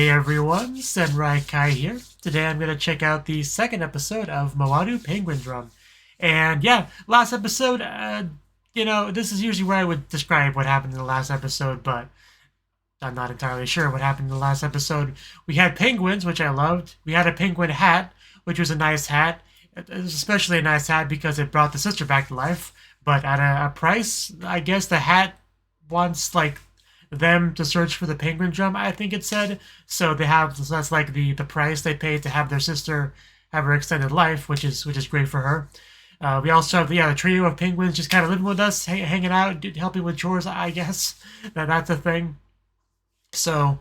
Hey everyone, Kai here. Today I'm going to check out the second episode of Mawaru Penguindrum. And yeah, last episode, this is usually where I would describe what happened in the last episode, but I'm not entirely sure what happened in the last episode. We had penguins, which I loved. We had a penguin hat, which was a nice hat. It was especially a nice hat because it brought the sister back to life, but at a price. I guess the hat wants, them to search for the Penguindrum, I think it said. So that's like the price they pay to have their sister have her extended life, which is great for her. We also have the trio of penguins just kind of living with us, hanging out, helping with chores, I guess. That's a thing. So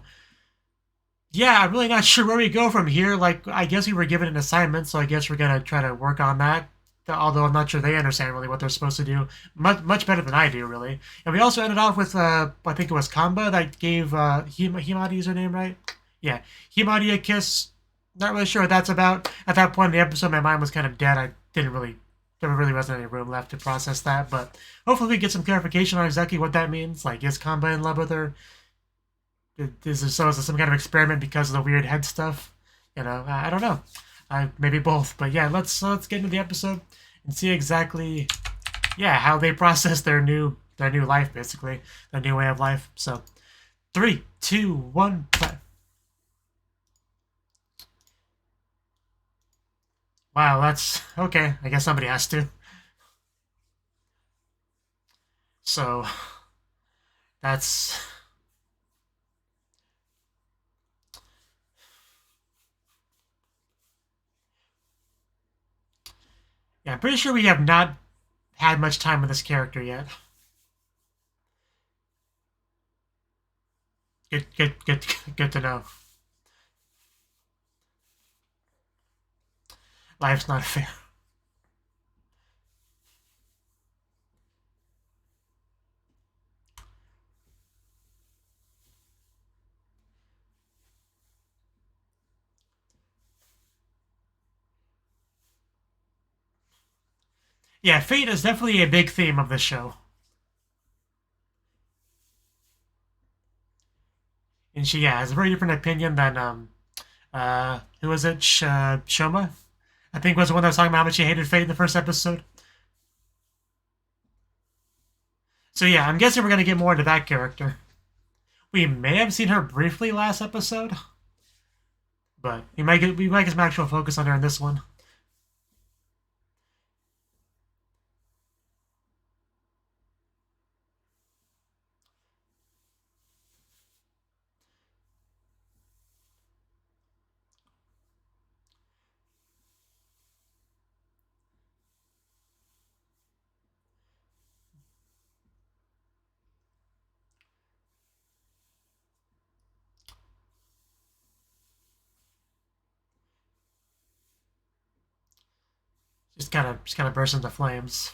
yeah, I'm really not sure where we go from here. Like, I guess we were given an assignment, so I guess we're gonna try to work on that. Although I'm not sure they understand really what they're supposed to do. Much better than I do, really. And we also ended off with, I think it was Kamba that gave Himari is her name, right? Yeah, Himari a kiss. Not really sure what that's about. At that point in the episode, my mind was kind of dead. There really wasn't any room left to process that. But hopefully we get some clarification on exactly what that means. Like, is Kamba in love with her? Is it some kind of experiment because of the weird head stuff? I don't know. Maybe both. But yeah, let's get into the episode and see exactly, how they process their new life, basically, their new way of life. So, 3, 2, 1, play. Wow, that's okay. I guess somebody has to. So, that's. Yeah, I'm pretty sure we have not had much time with this character yet. Good to know. Life's not fair. Yeah, fate is definitely a big theme of this show. And she, has a very different opinion than, who was it? Shoma? I think was the one that was talking about how much she hated fate in the first episode. So yeah, I'm guessing we're going to get more into that character. We may have seen her briefly last episode, but we might get some actual focus on her in this one. Just kind of burst into flames.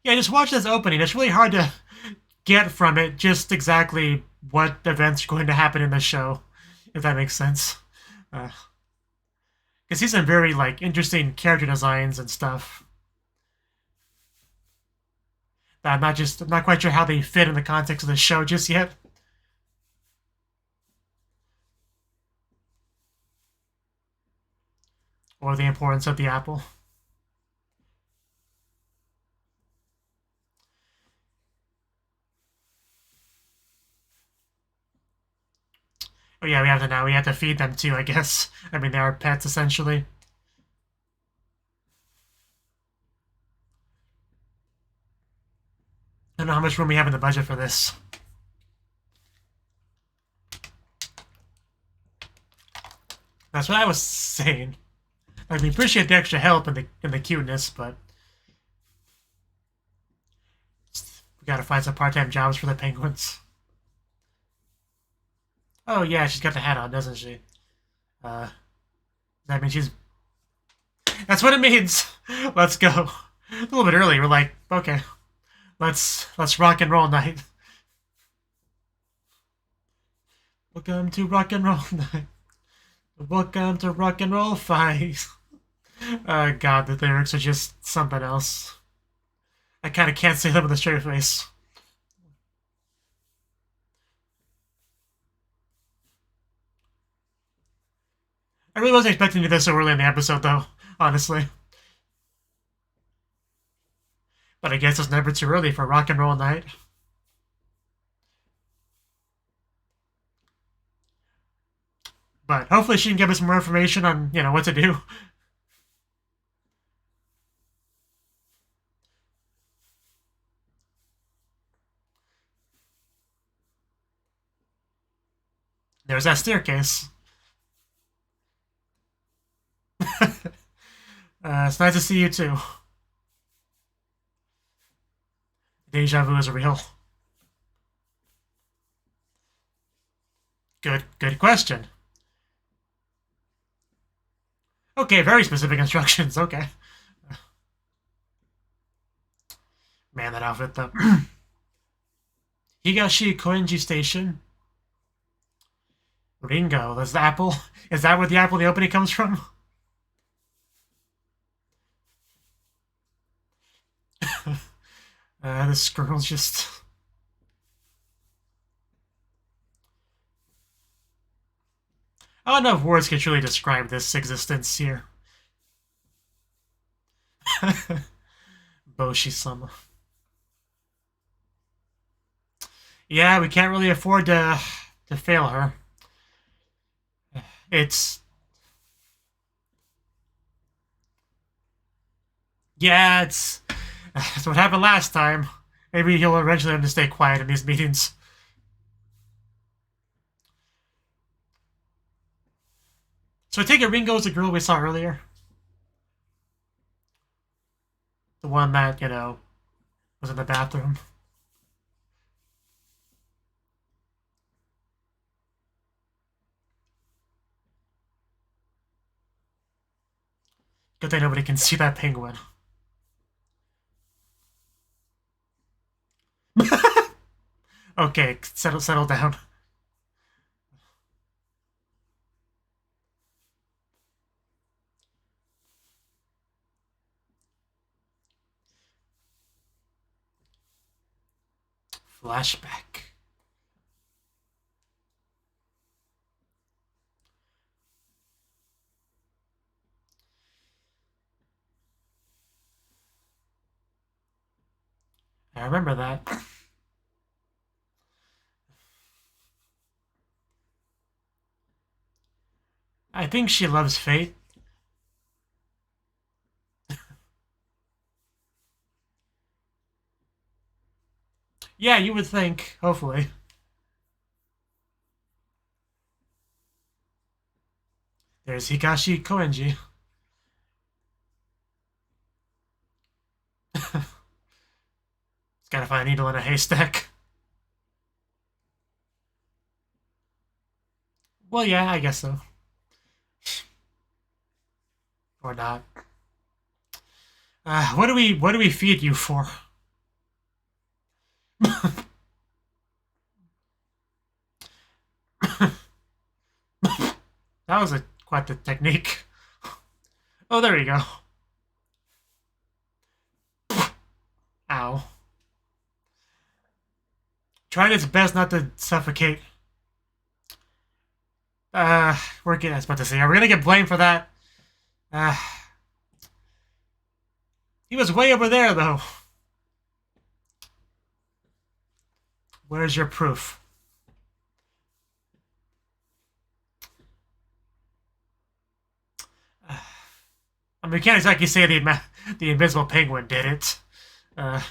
Yeah, just watch this opening. It's really hard to get from it just exactly what events are going to happen in the show, if that makes sense. Because he's some very interesting character designs and stuff. That I'm not quite sure how they fit in the context of the show just yet. Or the importance of the apple. Oh yeah, we have to feed them too, I guess. I mean, they are pets essentially. I don't know how much room we have in the budget for this. That's what I was saying. Like, we appreciate the extra help and the cuteness, but we gotta find some part-time jobs for the penguins. Oh yeah, she's got the hat on, doesn't she? That means she's. That's what it means. Let's go. A little bit early. We're like, okay, let's rock and roll night. Welcome to rock and roll night. Welcome to rock and roll fight. God, the lyrics are just something else. I kind of can't say that with a straight face. I really wasn't expecting to do this so early in the episode, though, honestly. But I guess it's never too early for rock and roll night. But hopefully she can give us more information on, what to do. There's that staircase. It's nice to see you too. Deja vu is real. Good question. Okay, very specific instructions. Okay. Man, that outfit though. Higashi Koenji Station. Ringo, that's the apple. Is that where the apple in the opening comes from? This girl's just... I don't know if words can truly describe this existence here. Boshi-sama. Yeah, we can't really afford to fail her. It's... Yeah, it's what happened last time. Maybe he'll eventually have to stay quiet in these meetings. So I take it Ringo's the girl we saw earlier? The one that, was in the bathroom. Good thing nobody can see that penguin. Okay, settle down. Flashback. I remember that. I think she loves Fate. Yeah, you would think, hopefully. There's Higashi Koenji. It's gotta find a needle in a haystack. Well, yeah, I guess so. Or not. What do we feed you for? That was quite the technique. Oh, there you go. Ow. Trying its best not to suffocate. We're getting... I was about to say, are we gonna get blamed for that? He was way over there, though. Where's your proof? I mean, we can't exactly say the invisible penguin did it. That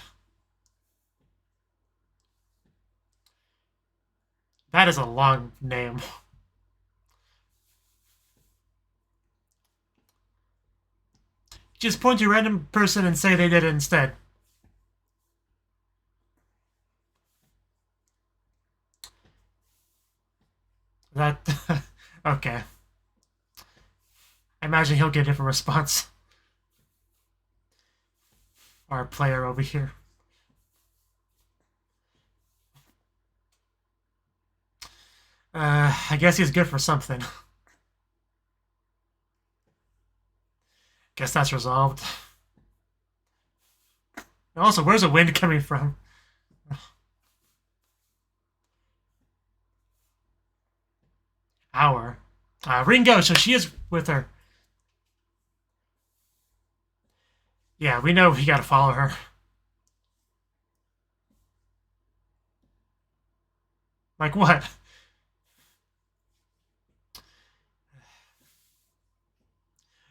is a long name. Just point to a random person and say they did it instead. That... okay. I imagine he'll get a different response. Our player over here. I guess he's good for something. Guess that's resolved. Also, where's the wind coming from? Hour. Ringo, so she is with her. Yeah, we know we gotta follow her. Like what?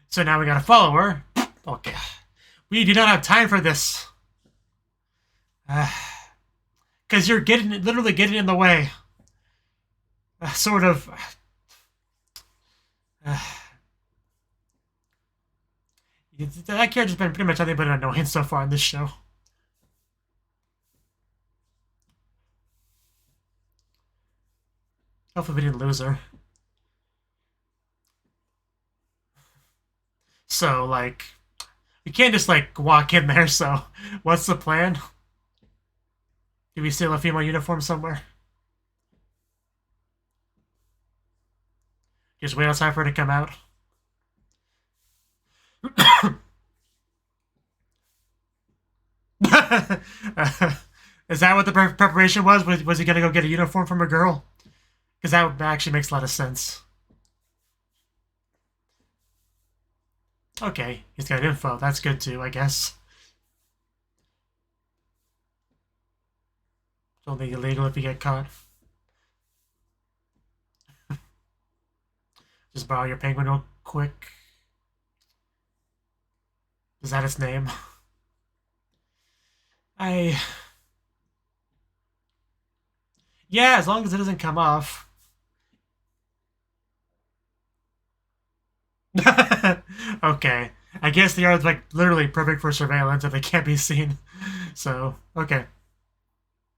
So now we gotta follow her. Okay. We do not have time for this. Because you're literally getting in the way. Sort of. That character's been pretty much nothing but annoying so far in this show. Hopefully we didn't lose her. So, like, we can't just, like, walk in there, so what's the plan? Do we steal a female uniform somewhere? Just wait outside for her to come out? Is that what the preparation was? Was he going to go get a uniform from a girl? Because that actually makes a lot of sense. Okay, he's got info. That's good too, I guess. It's only illegal if you get caught. Just borrow your penguin real quick. Is that its name? Yeah, as long as it doesn't come off. Okay. I guess they are, like, literally perfect for surveillance if they can't be seen. So, okay. At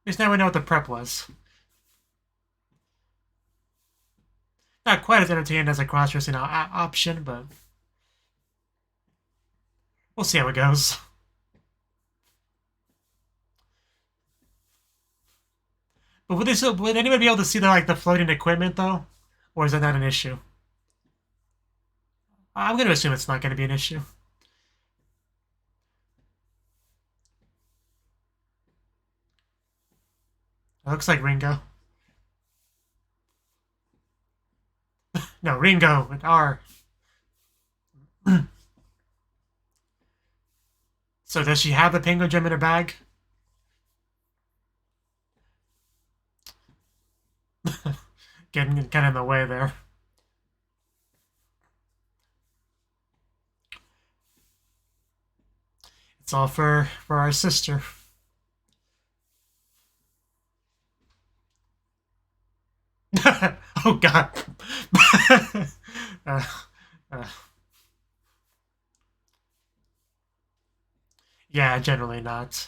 least now we know what the prep was. Not quite as entertaining as a cross-dressing option, but we'll see how it goes. But would anyone be able to see the floating equipment though, or is that not an issue? I'm going to assume it's not going to be an issue. It looks like Ringo. No, Ringo with R. So does she have the penguin gem in her bag? Getting kind of in the way there. It's all for our sister. Oh God. uh, uh, yeah, generally not.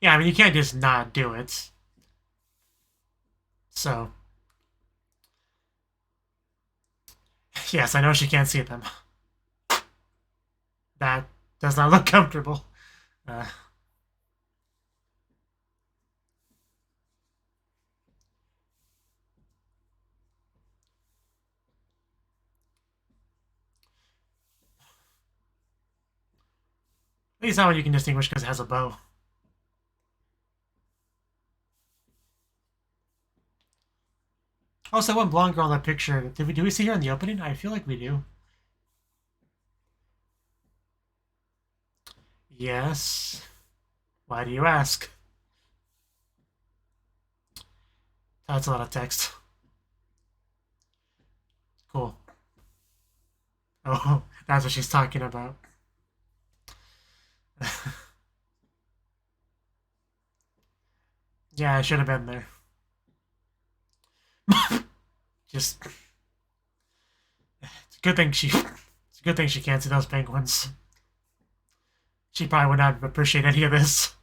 Yeah, I mean you can't just not do it. So yes, I know she can't see them. That does not look comfortable. At least that one you can distinguish because it has a bow. Also, one blonde girl in that picture. Do we see her in the opening? I feel like we do. Yes. Why do you ask? That's a lot of text. Cool. Oh, that's what she's talking about. Yeah, I should have been there. Just it's a good thing she can't see those penguins. She probably would not appreciate any of this.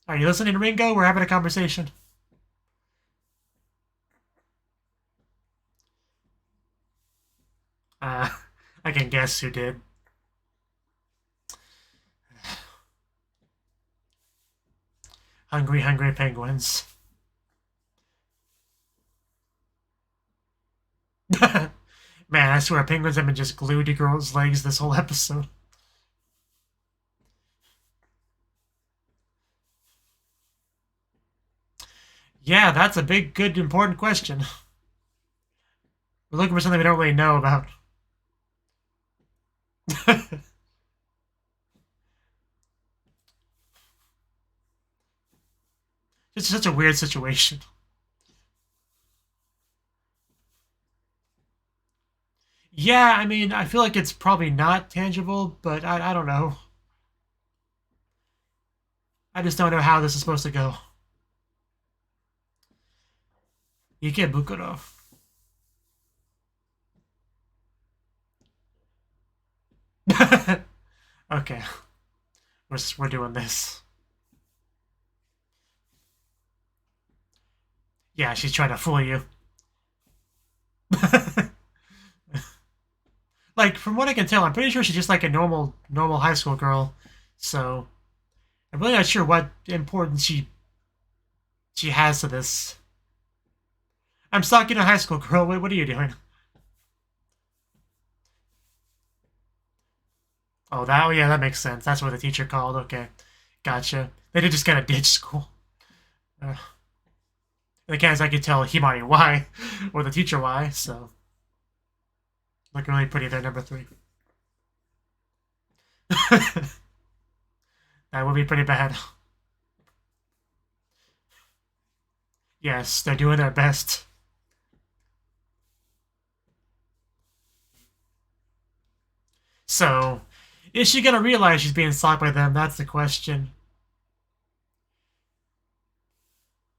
Are you listening, Ringo? We're having a conversation. I can guess who did. Hungry, hungry penguins. Man, I swear penguins have been just glued to girls' legs this whole episode. Yeah, that's a big, good, important question. We're looking for something we don't really know about. It's such a weird situation. Yeah, I mean, I feel like it's probably not tangible, but I don't know. I just don't know how this is supposed to go. Yuki Bukuro. Okay, we're doing this. Yeah, she's trying to fool you. Like, from what I can tell, I'm pretty sure she's just like a normal high school girl. So I'm really not sure what importance she has to this. I'm stalking a high school girl. What are you doing? Oh, yeah, that makes sense. That's what the teacher called. Okay, gotcha. They did just kind of ditch school. Again, as I could tell Himari why, or the teacher why. So look really pretty there, number 3. That would be pretty bad. Yes, they're doing their best. So, is she gonna realize she's being stalked by them? That's the question.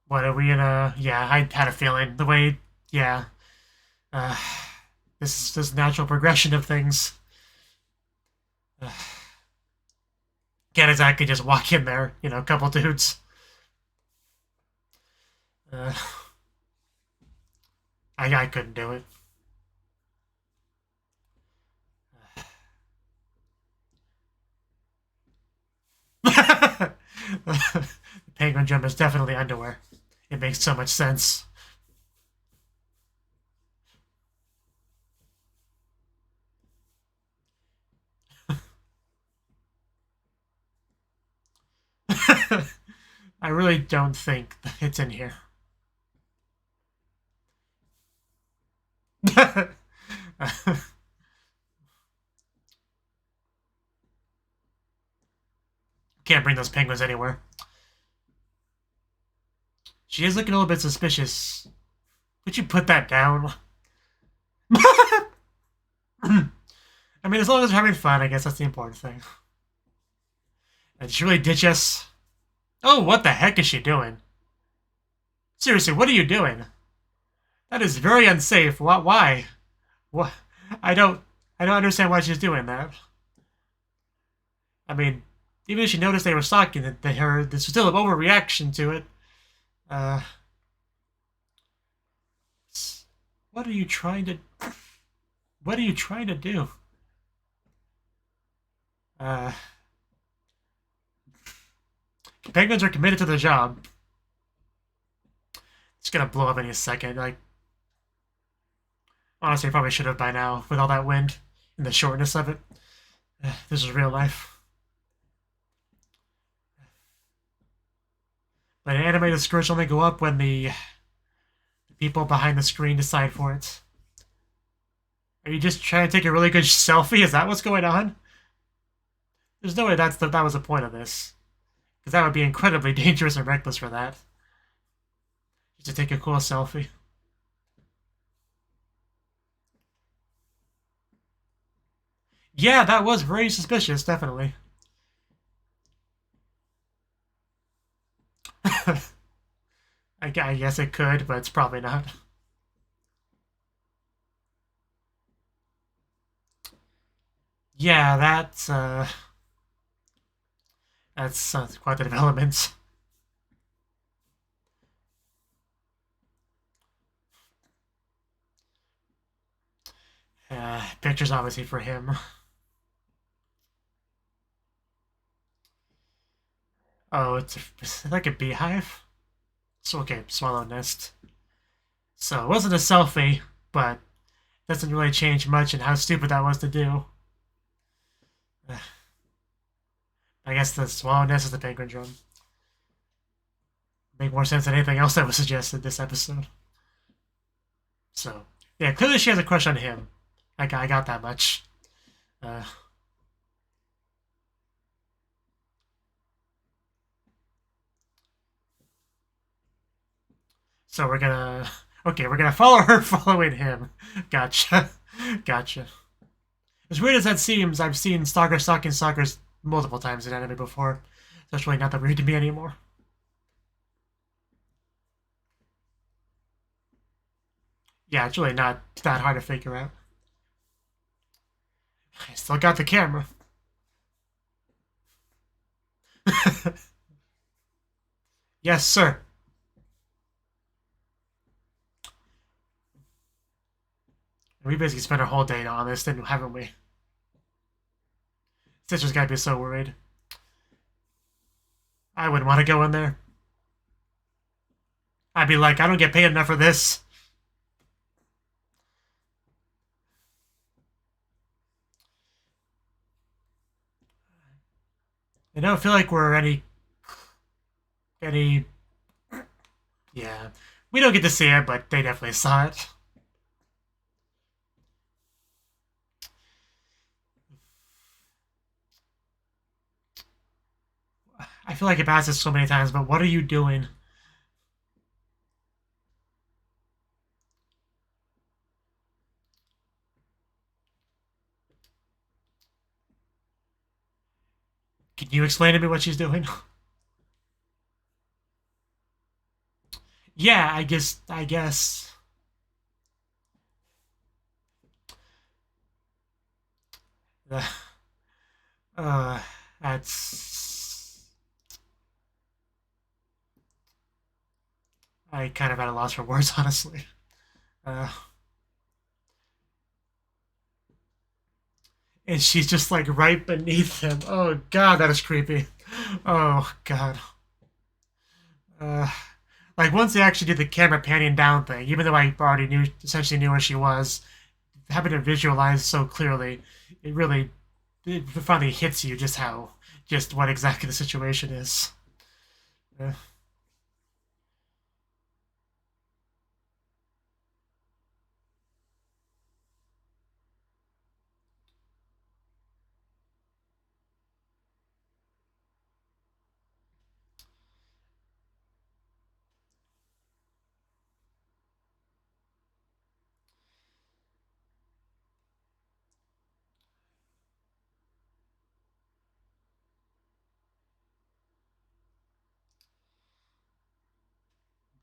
What are we gonna? Yeah, I had a feeling. The way, yeah, uh, this natural progression of things. Can't exactly just walk in there, a couple dudes. Uh, I couldn't do it. The penguin jump is definitely underwear. It makes so much sense. I really don't think it's in here. Can't bring those penguins anywhere. She is looking a little bit suspicious. Would you put that down? I mean, as long as they're having fun, I guess that's the important thing. And did she really ditch us? Oh, what the heck is she doing? Seriously, what are you doing? That is very unsafe. Why? What? I don't understand why she's doing that. I mean, even if she noticed they were stalking it, this was still an overreaction to it. What are you trying to? What are you trying to do? Penguins are committed to the job. It's gonna blow up any second. Like, honestly, I probably should have by now with all that wind and the shortness of it. This is real life. But an animated scores only go up when the people behind the screen decide for it. Are you just trying to take a really good selfie? Is that what's going on? There's no way that was the point of this. Because that would be incredibly dangerous and reckless for that. Just to take a cool selfie. Yeah, that was very suspicious, definitely. I guess it could, but it's probably not. Yeah, that's quite the development. Pictures obviously for him. Oh, it's like a beehive? So, okay, swallow nest. So it wasn't a selfie, but doesn't really change much in how stupid that was to do. I guess the swallow nest is the penguindrum. Make more sense than anything else that was suggested this episode. So, yeah, clearly she has a crush on him. I got that much. Uh, so we're gonna... Okay, we're gonna follow her following him. Gotcha. Gotcha. As weird as that seems, I've seen stalkers stalking stalkers multiple times in anime before. So it's really not that weird to me anymore. Yeah, it's really not that hard to figure out. I still got the camera. Yes, sir. We basically spent our whole day on this, didn't haven't we? Sister's gotta be so worried. I wouldn't want to go in there. I'd be like, I don't get paid enough for this. I don't feel like we're any. Yeah, we don't get to see it, but they definitely saw it. I feel like I've asked this so many times, but what are you doing? Can you explain to me what she's doing? Yeah, I guess. Uh, uh, that's. I kind of at a loss for words, honestly. Uh, and she's just like right beneath him. Oh god, that is creepy. Oh god. Uh, like once they actually did the camera panning down thing, even though I already essentially knew where she was, having it visualized so clearly, it finally hits you just what exactly the situation is. Uh,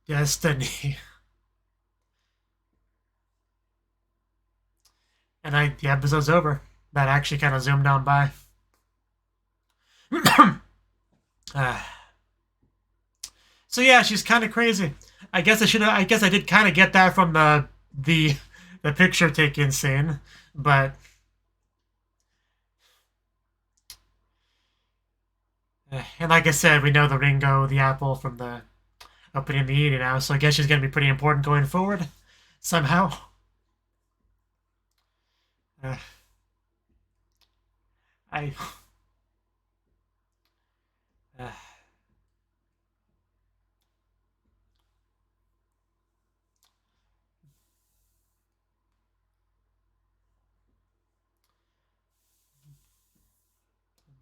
Destiny. And the episode's over. That actually kind of zoomed on by. uh, so yeah, she's kind of crazy. I guess I should. I guess I did kind of get that from the the picture taking scene, but and like I said, we know the Ringo, the apple from the opening the eating now, so I guess she's gonna be pretty important going forward somehow. Uh, I. Uh,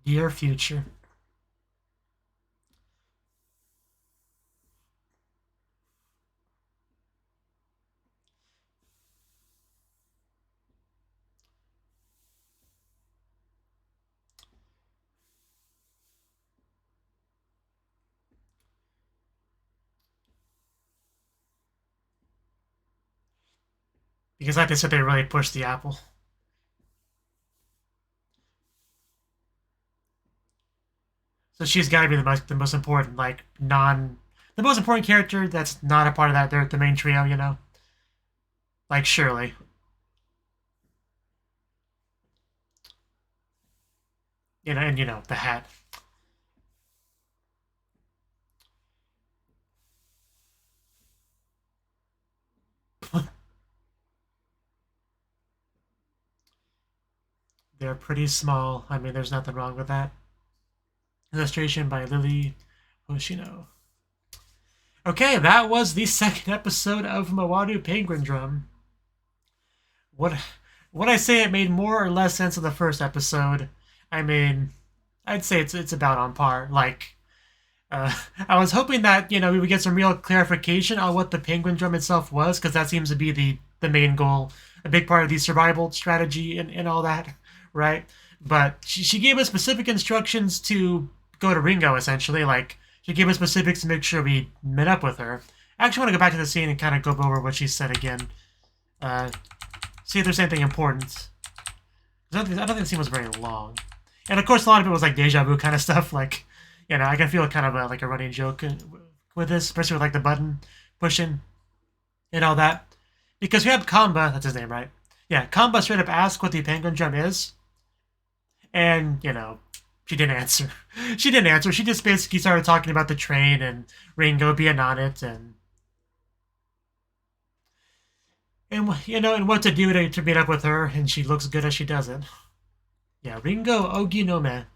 Dear future. Because like they said, they really pushed the apple. So she's got to be the most important, like the most important character that's not a part of that. They're the main trio, you know, like Shirley. You know, and you know the hat. They're pretty small. I mean, there's nothing wrong with that. Illustration by Lily Hoshino. Okay, that was the second episode of Mawaru Penguindrum. Would I say it made more or less sense of the first episode? I mean, I'd say it's about on par. Like, I was hoping that, we would get some real clarification on what the Penguindrum itself was, because that seems to be the main goal, a big part of the survival strategy and all that, right? But she gave us specific instructions to go to Ringo, essentially. Like, she gave us specifics to make sure we met up with her. I actually want to go back to the scene and kind of go over what she said again. See if there's anything important. I don't think the scene was very long. And of course, a lot of it was like deja vu kind of stuff. Like, I can feel kind of like a running joke with this, especially with like the button pushing and all that. Because we have Kamba, that's his name, right? Yeah, Kamba straight up asked what the Penguindrum is. And, she didn't answer. She didn't answer. She just basically started talking about the train and Ringo being on it and what to do to meet up with her, and she looks good as she does it. Yeah, Ringo Oginome.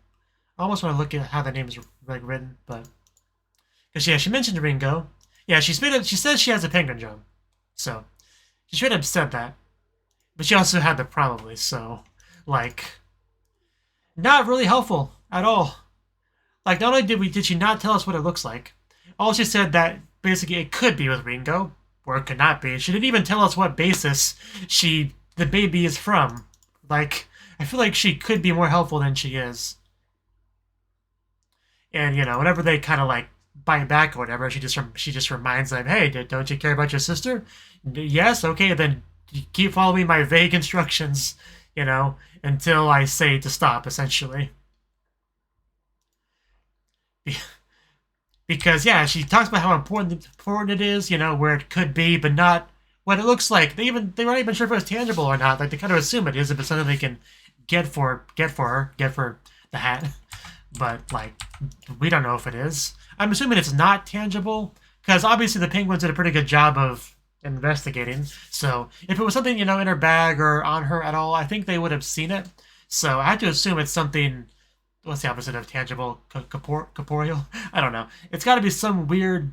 I almost want to look at how the name is like written, but because she mentioned Ringo. Yeah, she says she has a Penguindrum, so she should have said that. But she also had the probably, so like, not really helpful at all. Like, not only did she not tell us what it looks like, all she said that basically it could be with Ringo, or it could not be. She didn't even tell us what basis the baby is from. Like, I feel like she could be more helpful than she is. And, whenever they kind of like bite back or whatever, she just reminds them, hey, don't you care about your sister? Yes, okay, then keep following my vague instructions, until I say to stop, essentially. Because, yeah, she talks about how important it is, where it could be, but not what it looks like. They weren't even sure if it was tangible or not. Like, they kind of assume it is, if it's something they can get for the hat. But, like, we don't know if it is. I'm assuming it's not tangible, because obviously the Penguins did a pretty good job of investigating. So, if it was something, in her bag or on her at all, I think they would have seen it. So, I have to assume it's something. What's the opposite of tangible? Corporeal? I don't know. It's got to be some weird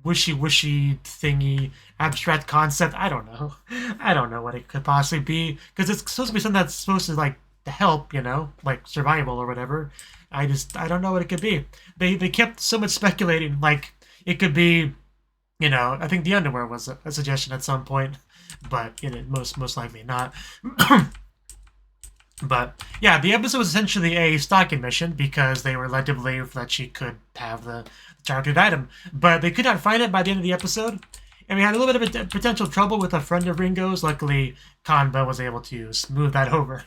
wishy-wishy thingy, abstract concept. I don't know. I don't know what it could possibly be. Because it's supposed to be something that's supposed to, like, help, like survival or whatever. I don't know what it could be. They kept so much speculating. Like, it could be, I think the underwear was a suggestion at some point. But most likely not. But, yeah, the episode was essentially a stalking mission because they were led to believe that she could have the targeted item. But they could not find it by the end of the episode. And we had a little bit of potential trouble with a friend of Ringo's. Luckily, Kanba was able to smooth that over.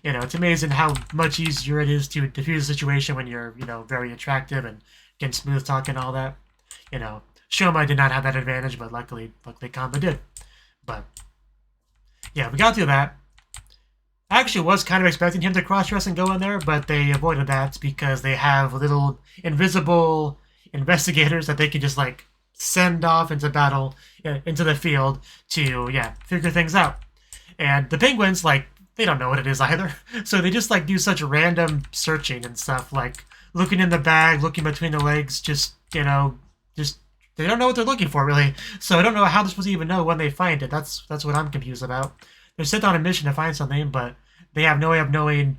It's amazing how much easier it is to diffuse a situation when you're, very attractive and can smooth talk and all that. Shoma did not have that advantage, but luckily Kanba did. But, yeah, we got through that. I actually was kind of expecting him to cross-dress and go in there, but they avoided that because they have little invisible investigators that they can just, like, send off into battle, into the field to, figure things out. And the Penguins, like, they don't know what it is either. So they just, like, do such random searching and stuff, like looking in the bag, looking between the legs, they don't know what they're looking for, really. So I don't know how they're supposed to even know when they find it. That's what I'm confused about. They're sent on a mission to find something, but they have no way of knowing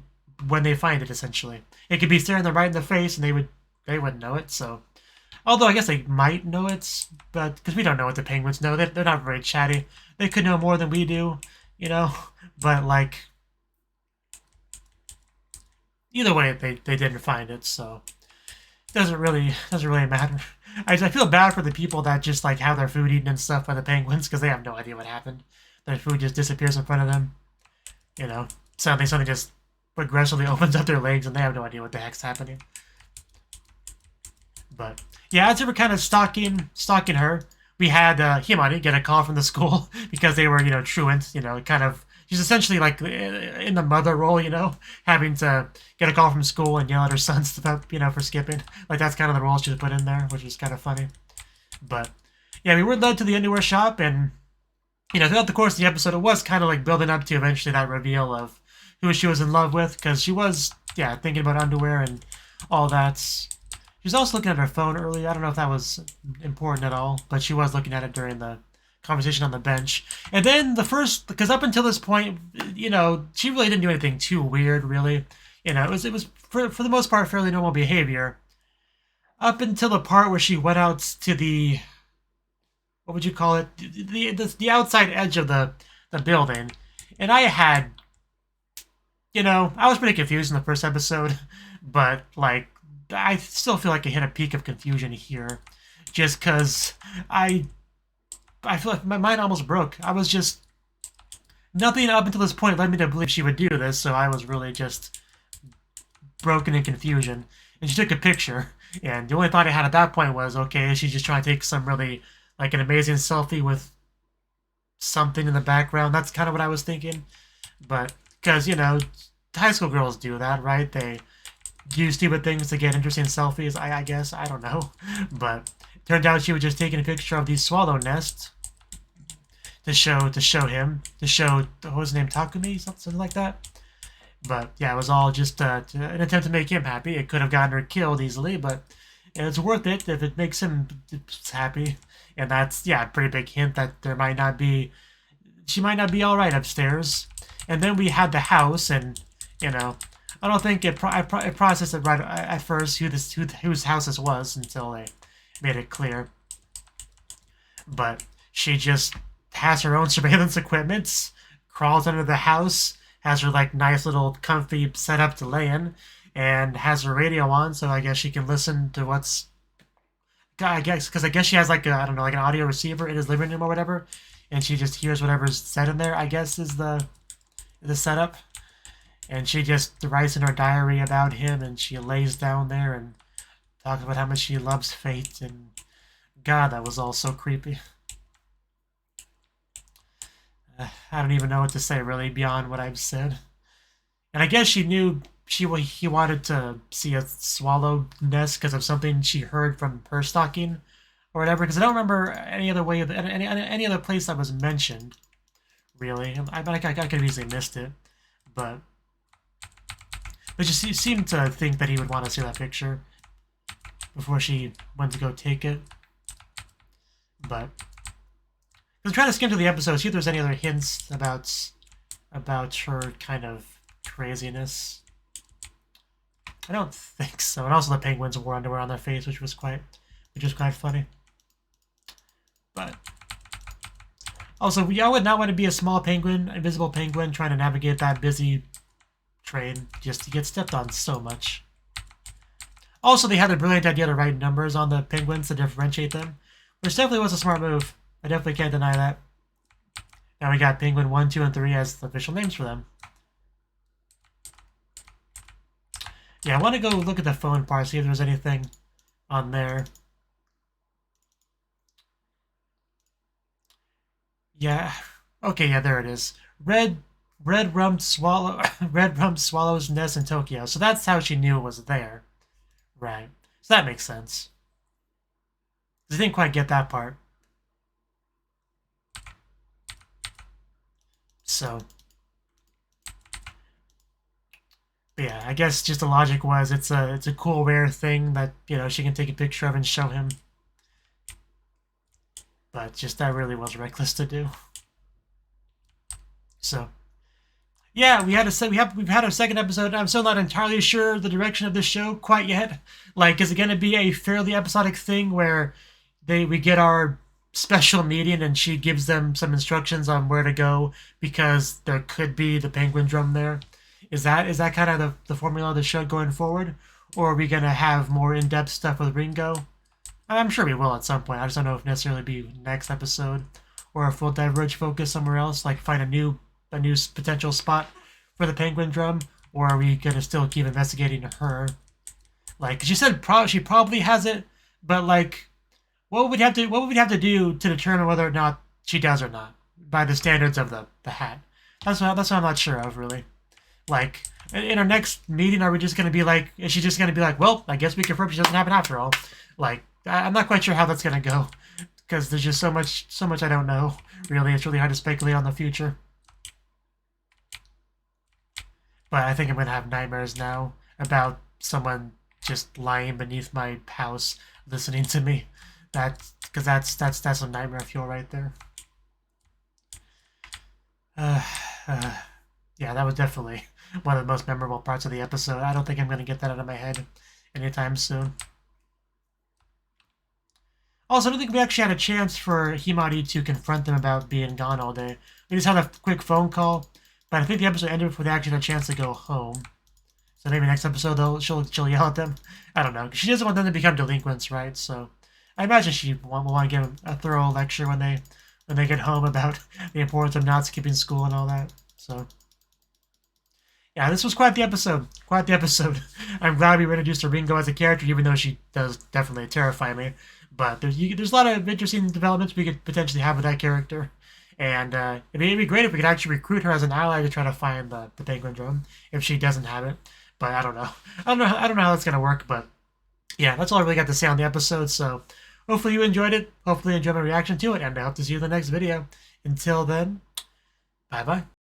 when they find it, essentially. It could be staring them right in the face, and they wouldn't know it, so. Although, I guess they might know it, but, because we don't know what the Penguins know. They're not very chatty. They could know more than we do, but, like, either way, they didn't find it, so. It doesn't really matter. I feel bad for the people that just, like, have their food eaten and stuff by the Penguins, because they have no idea what happened. Their food just disappears in front of them. Suddenly something just aggressively opens up their legs and they have no idea what the heck's happening. But, yeah, as they were kind of stalking her, we had Himari get a call from the school because they were, truant, she's essentially like in the mother role, having to get a call from school and yell at her sons about, for skipping. Like, that's kind of the role she put in there, which is kind of funny. But, yeah, we were led to the underwear shop and, throughout the course of the episode, it was kind of like building up to eventually that reveal of who she was in love with, because she was, yeah, thinking about underwear and all that. She was also looking at her phone earlier. I don't know if that was important at all, but she was looking at it during the conversation on the bench. And then because up until this point, you know, she really didn't do anything too weird, really. You know, it was for the most part fairly normal behavior. Up until the part where she went out to the, what would you call it? The outside edge of the building. And I had, you know, I was pretty confused in the first episode, but, like, I still feel like I hit a peak of confusion here. Just because I feel like my mind almost broke. I was just, nothing up until this point led me to believe she would do this, so I was really just broken in confusion. And she took a picture, and the only thought I had at that point was, okay, is she just trying to take some really, like, an amazing selfie with something in the background? That's kind of what I was thinking. But, because, you know, high school girls do that, right? They do stupid things to get interesting selfies, I guess. I don't know. But it turned out she was just taking a picture of the swallow nest to show him, what was his name, Takumi? Something like that. But, yeah, it was all just an attempt to make him happy. It could have gotten her killed easily, but it's worth it if it makes him happy. And that's, yeah, a pretty big hint that she might not be alright upstairs. And then we had the house, and, you know, I don't think it processed it right at first whose house this was until they made it clear. But she just has her own surveillance equipment, crawls under the house, has her, like, nice little comfy setup to lay in, and has her radio on, so I guess she can listen to what's, I guess, because I guess she has, like, I don't know, like an audio receiver in his living room or whatever, and she just hears whatever's said in there, I guess, is the setup. And she just writes in her diary about him, and she lays down there and talks about how much she loves fate, and God, that was all so creepy. I don't even know what to say, really, beyond what I've said. And I guess she knew he wanted to see a swallow nest because of something she heard from her stalking or whatever, because I don't remember any other way, any other place that was mentioned, really. I could have easily missed it, but she seemed to think that he would want to see that picture before she went to go take it. But I was trying to skim through the episode, see if there's any other hints about her kind of craziness. I don't think so. And also the penguins wore underwear on their face, which was quite funny. But also, I would not want to be a small penguin, invisible penguin, trying to navigate that busy train just to get stepped on so much. Also, they had the brilliant idea to write numbers on the penguins to differentiate them, which definitely was a smart move. I definitely can't deny that. Now we got Penguin 1, 2, and 3 as the official names for them. Yeah, I want to go look at the phone part, see if there's anything on there. Yeah. Okay, yeah, there it is. Red rump swallow's nest in Tokyo. So that's how she knew it was there. Right. So that makes sense. I didn't quite get that part. So, but yeah, I guess just the logic was it's a cool rare thing that, you know, she can take a picture of and show him. But just that really was reckless to do. So, yeah, we've had our second episode, and I'm still not entirely sure the direction of this show quite yet. Like, is it going to be a fairly episodic thing where we get our special meeting and she gives them some instructions on where to go because there could be the Penguindrum there? Is that kind of the formula of the show going forward? Or are we going to have more in-depth stuff with Ringo? I'm sure we will at some point. I just don't know if necessarily be next episode or a full diverge focus somewhere else, like find a new potential spot for the Penguindrum, or are we going to still keep investigating her? Like, she said she probably has it, but like, what would we have to do to determine whether or not she does or not by the standards of the hat? That's what I'm not sure of, really. Like, in our next meeting, are we just going to be like, is she just going to be like, well, I guess we confirm she doesn't happen after all? Like, I'm not quite sure how that's going to go, because there's just so much I don't know, really. It's really hard to speculate on the future. But I think I'm going to have nightmares now about someone just lying beneath my house listening to me. Because that's a nightmare fuel right there. Yeah, that was definitely one of the most memorable parts of the episode. I don't think I'm going to get that out of my head anytime soon. Also, I don't think we actually had a chance for Himari to confront them about being gone all day. We just had a quick phone call, but I think the episode ended before they actually had a chance to go home. So maybe next episode she'll yell at them. I don't know. She doesn't want them to become delinquents, right? So I imagine she will want to give them a thorough lecture when they get home about the importance of not skipping school and all that. So yeah, this was quite the episode. Quite the episode. I'm glad we introduced Ringo as a character, even though she does definitely terrify me. But there's a lot of interesting developments we could potentially have with that character. And it'd be great if we could actually recruit her as an ally to try to find the Penguindrum if she doesn't have it. But I don't know. I don't know how that's gonna work. But yeah, that's all I really got to say on the episode. So hopefully you enjoyed it. Hopefully you enjoyed my reaction to it, and I hope to see you in the next video. Until then, bye bye.